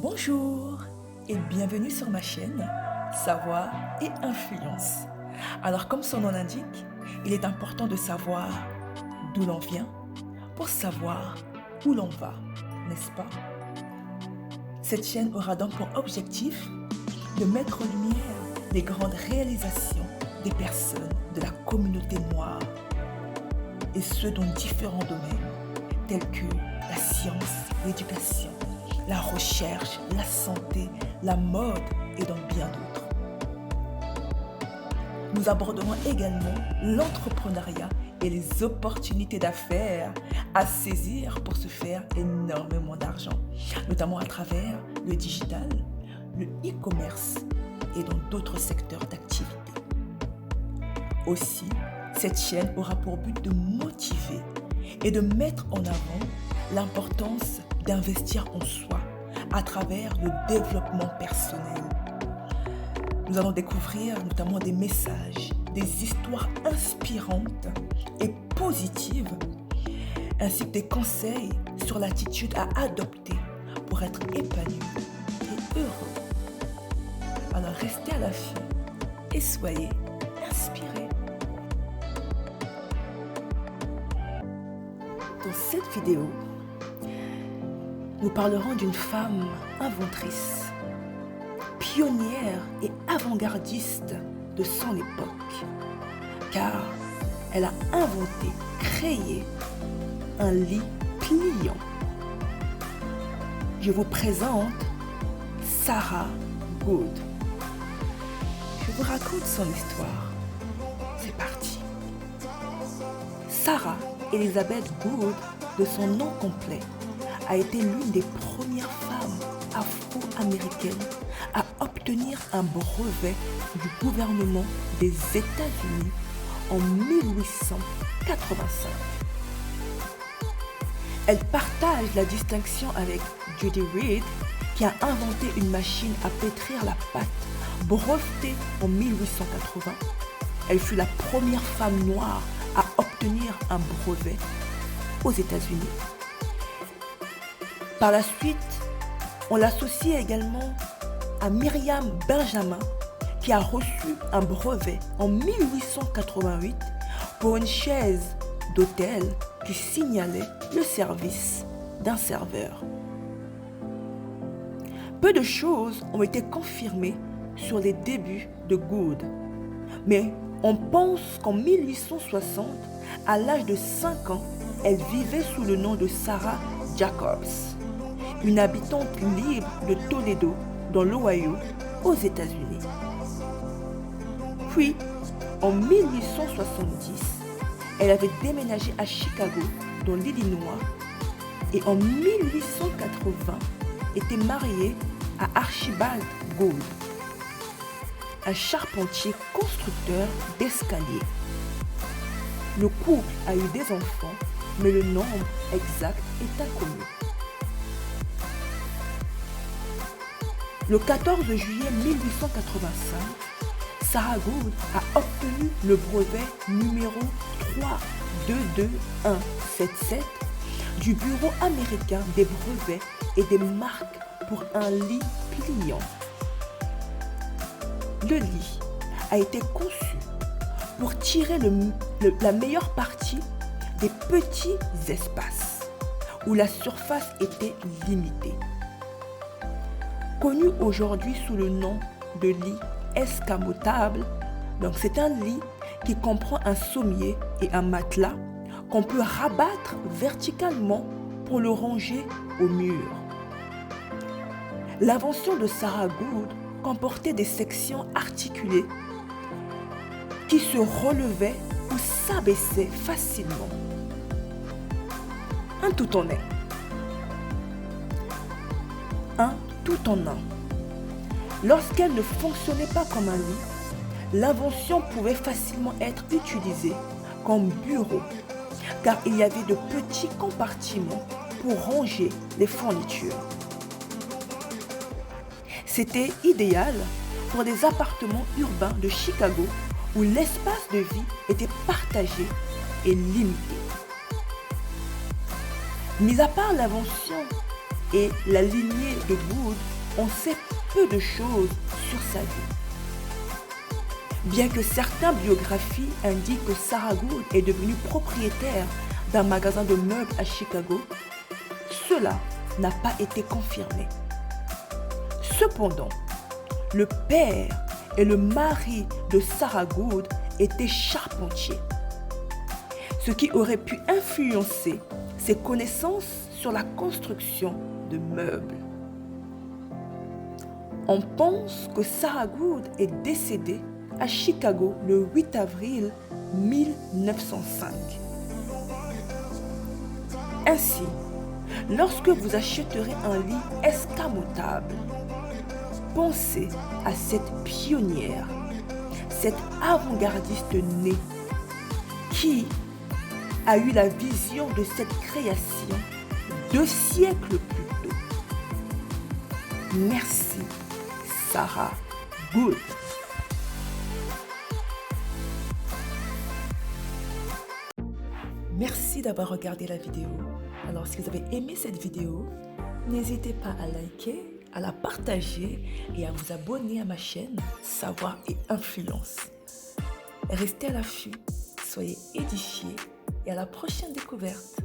Bonjour et bienvenue sur ma chaîne Savoir et Influence. Alors comme son nom l'indique, il est important de savoir d'où l'on vient pour savoir où l'on va, n'est-ce pas? Cette chaîne aura donc pour objectif de mettre en lumière les grandes réalisations des personnes de la communauté noire et ce dans différents domaines tels que la science, l'éducation, la recherche, la santé, la mode et dans bien d'autres. Nous aborderons également l'entrepreneuriat et les opportunités d'affaires à saisir pour se faire énormément d'argent, notamment à travers le digital, le e-commerce et dans d'autres secteurs d'activité. Aussi, cette chaîne aura pour but de motiver et de mettre en avant l'importance d'investir en soi à travers le développement personnel. Nous allons découvrir notamment des messages, des histoires inspirantes et positives, ainsi que des conseils sur l'attitude à adopter pour être épanoui et heureux. Alors restez à l'affût et soyez inspirés. Dans cette vidéo, nous parlerons d'une femme inventrice, pionnière et avant-gardiste de son époque, car elle a inventé, créé un lit pliant. Je vous présente Sarah Good. Je vous raconte son histoire. C'est parti. Sarah Elizabeth Good, de son nom complet, a été l'une des premières femmes afro-américaines à obtenir un brevet du gouvernement des États-Unis en 1885. Elle partage la distinction avec Judy Reed, qui a inventé une machine à pétrir la pâte, brevetée en 1880. Elle fut la première femme noire à obtenir un brevet aux États-Unis. Par la suite, on l'associe également à Miriam Benjamin, qui a reçu un brevet en 1888 pour une chaise d'hôtel qui signalait le service d'un serveur. Peu de choses ont été confirmées sur les débuts de Good, mais on pense qu'en 1860, à l'âge de 5 ans, elle vivait sous le nom de Sarah Jacobs, une habitante libre de Toledo, dans l'Ohio, aux États-Unis. Puis, en 1870, elle avait déménagé à Chicago, dans l'Illinois, et en 1880, était mariée à Archibald Good, un charpentier constructeur d'escaliers. Le couple a eu des enfants, mais le nombre exact est inconnu. Le 14 juillet 1885, Sarah Good a obtenu le brevet numéro 322177 du Bureau américain des brevets et des marques pour un lit pliant. Le lit a été conçu pour tirer la meilleure partie des petits espaces où la surface était limitée. Connu aujourd'hui sous le nom de lit escamotable, donc c'est un lit qui comprend un sommier et un matelas qu'on peut rabattre verticalement pour le ranger au mur. L'invention de Sarah Good comportait des sections articulées qui se relevaient ou s'abaissaient facilement. Un tout en un. Un tout en un. Lorsqu'elle ne fonctionnait pas comme un lit, l'invention pouvait facilement être utilisée comme bureau, car il y avait de petits compartiments pour ranger les fournitures. C'était idéal pour des appartements urbains de Chicago où l'espace de vie était partagé et limité. Mis à part l'invention et la lignée de Good, on sait peu de choses sur sa vie. Bien que certaines biographies indiquent que Sarah Good est devenue propriétaire d'un magasin de meubles à Chicago, cela n'a pas été confirmé. Cependant, le père et le mari de Sarah Good étaient charpentiers, ce qui aurait pu influencer ses connaissances sur la construction de meubles. On pense que Sarah Good est décédée à Chicago le 8 avril 1905. Ainsi, lorsque vous achèterez un lit escamotable, pensez à cette pionnière, cette avant-gardiste née, qui a eu la vision de cette création 2 siècles plus tôt. Merci, Sarah Good. Merci d'avoir regardé la vidéo. Alors, si vous avez aimé cette vidéo, n'hésitez pas à liker, à la partager et à vous abonner à ma chaîne Savoir et Influence. Restez à l'affût, soyez édifiés et à la prochaine découverte.